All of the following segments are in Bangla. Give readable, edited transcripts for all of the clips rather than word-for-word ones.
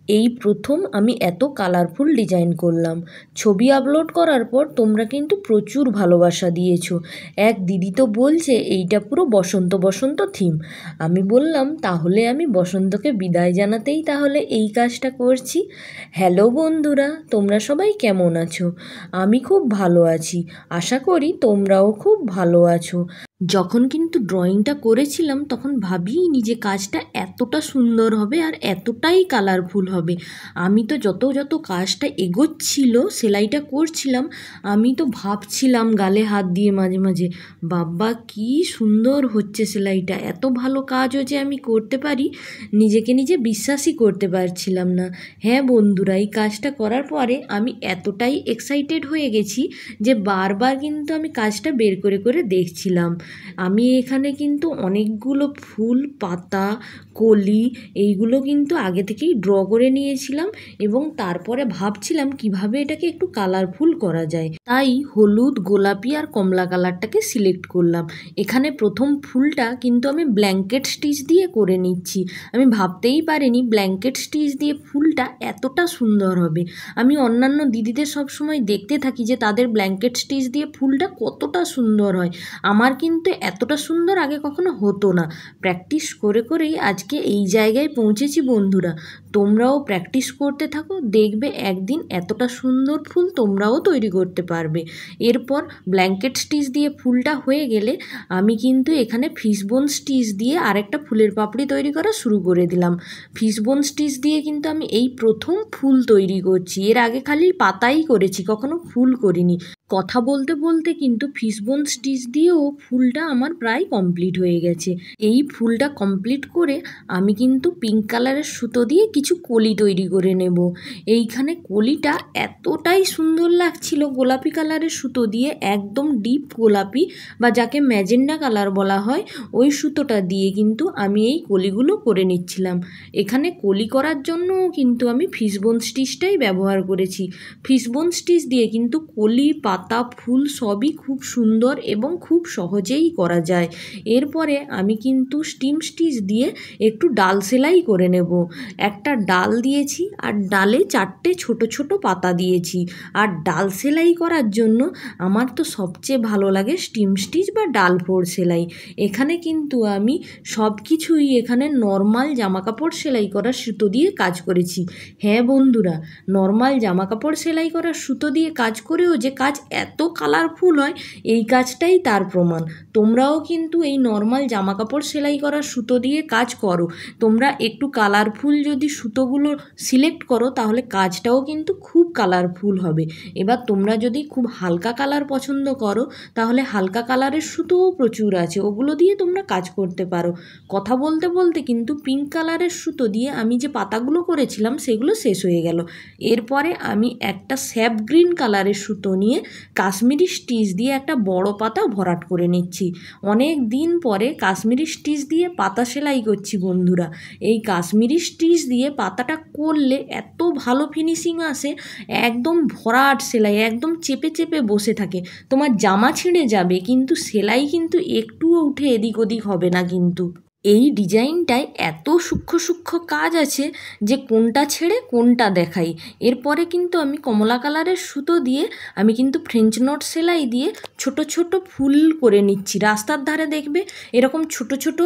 এই প্রথম আমি এত কালারফুল ডিজাইন করলাম। ছবি আপলোড করার পর তোমরা কিন্তু প্রচুর ভালোবাসা দিয়েছো। এক দিদি তো বলছে এইটা পুরো বসন্ত বসন্ত থিম। আমি বললাম তাহলে আমি বসন্তকে বিদায় জানাতেই তাহলে এই কাজটা করছি। হ্যালো বন্ধুরা, তোমরা সবাই কেমন আছো? আমি খুব ভালো আছি, আশা করি তোমরাও খুব ভালো আছো। যখন কিন্তু ড্রয়িংটা করেছিলাম তখন ভাবিনি যে কাজটা এতটা সুন্দর হবে আর এতটাই কালারফুল হবে। আমি তো যত যত কাজটা এগোচ্ছিল, সেলাইটা করছিলাম, আমি তো ভাবছিলাম গালে হাত দিয়ে মাঝে মাঝে, বাবা কি সুন্দর হচ্ছে সেলাইটা, এত ভালো কাজও যে আমি করতে পারি নিজেকে নিজে বিশ্বাসই করতে পারছিলাম না। হ্যাঁ বন্ধুরা, এই কাজটা করার পরে আমি এতটাই এক্সাইটেড হয়ে গেছি যে বারবার কিন্তু আমি কাজটা বের করে করে দেখছিলাম। আমি এখানে কিন্তু অনেকগুলো ফুল, পাতা, কলি এইগুলো কিন্তু আগে থেকেই ড্র করে নিয়েছিলাম এবং তারপরে ভাবছিলাম কিভাবে এটাকে একটু কালারফুল করা যায়। তাই হলুদ, গোলাপি আর কমলা কালারটাকে সিলেক্ট করলাম। এখানে প্রথম ফুলটা কিন্তু আমি ব্ল্যাঙ্কেট স্টিচ দিয়ে করে নিচ্ছি। আমি ভাবতেই পারিনি ব্ল্যাঙ্কেট স্টিচ দিয়ে ফুলটা এতটা সুন্দর হবে। আমি অন্যান্য দিদিদের সবসময় দেখতে থাকি যে তাদের ব্ল্যাঙ্কেট স্টিচ দিয়ে ফুলটা কতটা সুন্দর হয়। আমার কিন্তু এতটা সুন্দর আগে কখনো হতো না। প্র্যাকটিস করে করেই আজকে এই জায়গায় পৌঁছেছি বন্ধুরা। তোমরাও প্র্যাকটিস করতে থাকো, দেখবে একদিন এতটা সুন্দর ফুল তোমরাও তৈরি করতে পারবে। এরপর ব্ল্যাঙ্কেট স্টিচ দিয়ে ফুলটা হয়ে গেলে আমি কিন্তু এখানে ফিশবোন স্টিচ দিয়ে আরেকটা ফুলের পাপড়ি তৈরি করা শুরু করে দিলাম। ফিশবোন স্টিচ দিয়ে কিন্তু আমি এই প্রথম ফুল তৈরি করছি। এর আগে খালি পাতাই করেছি, কখনো ফুল করিনি। কথা বলতে বলতে কিন্তু ফিশবোন স্টিচ দিয়েও ফুলটা আমার প্রায় কমপ্লিট হয়ে গেছে। এই ফুলটা কমপ্লিট করে আমি কিন্তু পিঙ্ক কালারের সুতো দিয়ে কিছু কলি তৈরি করে নেব। এইখানে কলিটা এতটাই সুন্দর লাগছিল গোলাপি কালারের সুতো দিয়ে, একদম ডিপ গোলাপি বা যাকে ম্যাজেন্ডা কালার বলা হয় ওই সুতোটা দিয়ে কিন্তু আমি এই কলিগুলো করে নিচ্ছিলাম। এখানে কলি করার জন্য কিন্তু আমি ফিশবোন স্টিচটাই ব্যবহার করেছি। ফিশবোন স্টিচ দিয়ে কিন্তু কলি, পাতা, ফুল সবই খুব সুন্দর এবং খুব সহজেই করা যায়। এরপরে আমি কিন্তু স্টিম স্টিচ দিয়ে একটু ডাল সেলাই করে নেব। একটা ডাল দিয়েছি আর ডালে 4টে ছোট ছোট পাতা দিয়েছি। আর ডাল সেলাই করার জন্য আমার তো সবচেয়ে ভালো লাগে স্টিম স্টিচ বা ডাল ফোর সেলাই। এখানে কিন্তু আমি সব কিছুই এখানে নর্মাল জামাকাপড় সেলাই করার সুতো দিয়ে কাজ করেছি। হ্যাঁ বন্ধুরা, নর্মাল জামাকাপড় সেলাই করার সুতো দিয়ে কাজ করেও যে কাজ এত কালারফুল হয় এই কাজটাই তার প্রমাণ। তোমরাও কিন্তু এই নর্মাল জামাকাপড় সেলাই করার সুতো দিয়ে কাজ করো। তোমরা একটু কালারফুল যদি সুতোগুলো সিলেক্ট করো তাহলে কাজটাও কিন্তু খুব কালারফুল হবে। এবার তোমরা যদি খুব হালকা কালার পছন্দ করো তাহলে হালকা কালারের সুতোও প্রচুর আছে, ওগুলো দিয়ে তোমরা কাজ করতে পারো। কথা বলতে বলতে কিন্তু পিঙ্ক কালারের সুতো দিয়ে আমি যে পাতাগুলো করেছিলাম সেগুলো শেষ হয়ে গেল। এরপরে আমি একটা স্যাপ গ্রিন কালারের সুতো নিয়ে কাশ্মীরি স্টিচ দিয়ে একটা বড় পাতা ভরাট করে নিচ্ছি। অনেক দিন পরে কাশ্মীরি স্টিচ দিয়ে পাতা সেলাই করছি বন্ধুরা। এই কাশ্মীরি স্টিচ দিয়ে পাতাটা করলে এত ভালো ফিনিশিং আসে, একদম ভরাট সেলাই, একদম চেপে চেপে বসে থাকে। তোমার জামা ছিঁড়ে যাবে কিন্তু সেলাই কিন্তু একটুও উঠে এদিক ওদিক হবে না। কিন্তু এই ডিজাইনটায় এত সূক্ষ্ম সূক্ষ্ম কাজ আছে যে কোনটা ছেড়ে কোনটা দেখাই। এরপরে কিন্তু আমি কমলা কালারের সুতো দিয়ে আমি কিন্তু ফ্রেঞ্চ নট সেলাই দিয়ে ছোট ছোট ফুল করে নিচ্ছি। রাস্তার ধারে দেখবে এরকম ছোট ছোট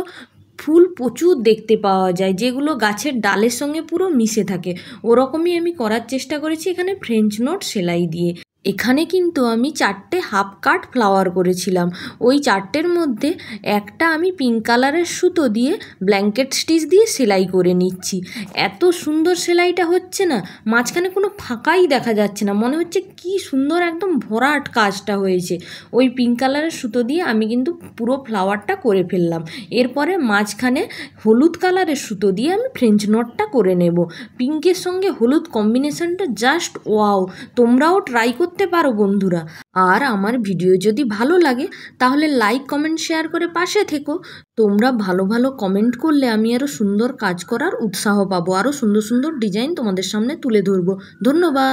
ফুল প্রচুর দেখতে পাওয়া যায়, যেগুলো গাছের ডালের সঙ্গে পুরো মিশে থাকে। ওরকমই আমি করার চেষ্টা করেছি এখানে ফ্রেঞ্চ নট সেলাই দিয়ে। এখানে কিন্তু আমি 4টে হাফ কাট ফ্লাওয়ার করেছিলাম। ওই 4টের মধ্যে একটা আমি পিঙ্ক কালারের সুতো দিয়ে ব্ল্যাঙ্কেট স্টিচ দিয়ে সেলাই করে নিচ্ছি। এত সুন্দর সেলাইটা হচ্ছে না, মাঝখানে কোনো ফাঁকাই দেখা যাচ্ছে না, মনে হচ্ছে কি সুন্দর একদম ভরাট কাজটা হয়েছে। ওই পিঙ্ক কালারের সুতো দিয়ে আমি কিন্তু পুরো ফ্লাওয়ারটা করে ফেললাম। এরপরে মাঝখানে হলুদ কালারের সুতো দিয়ে আমি ফ্রেঞ্চ নটটা করে নেব। পিঙ্কের সঙ্গে হলুদ কম্বিনেশনটা জাস্ট ওয়াও, তোমরাও ট্রাই করতে পারো বন্ধুরা। আর আমার ভিডিও যদি ভালো লাগে তাহলে লাইক, কমেন্ট, শেয়ার করে পাশে থেকো। তোমরা ভালো ভালো কমেন্ট করলে আমি আরও সুন্দর কাজ করার উৎসাহ পাবো, আরও সুন্দর সুন্দর ডিজাইন তোমাদের সামনে তুলে ধরবো। ধন্যবাদ।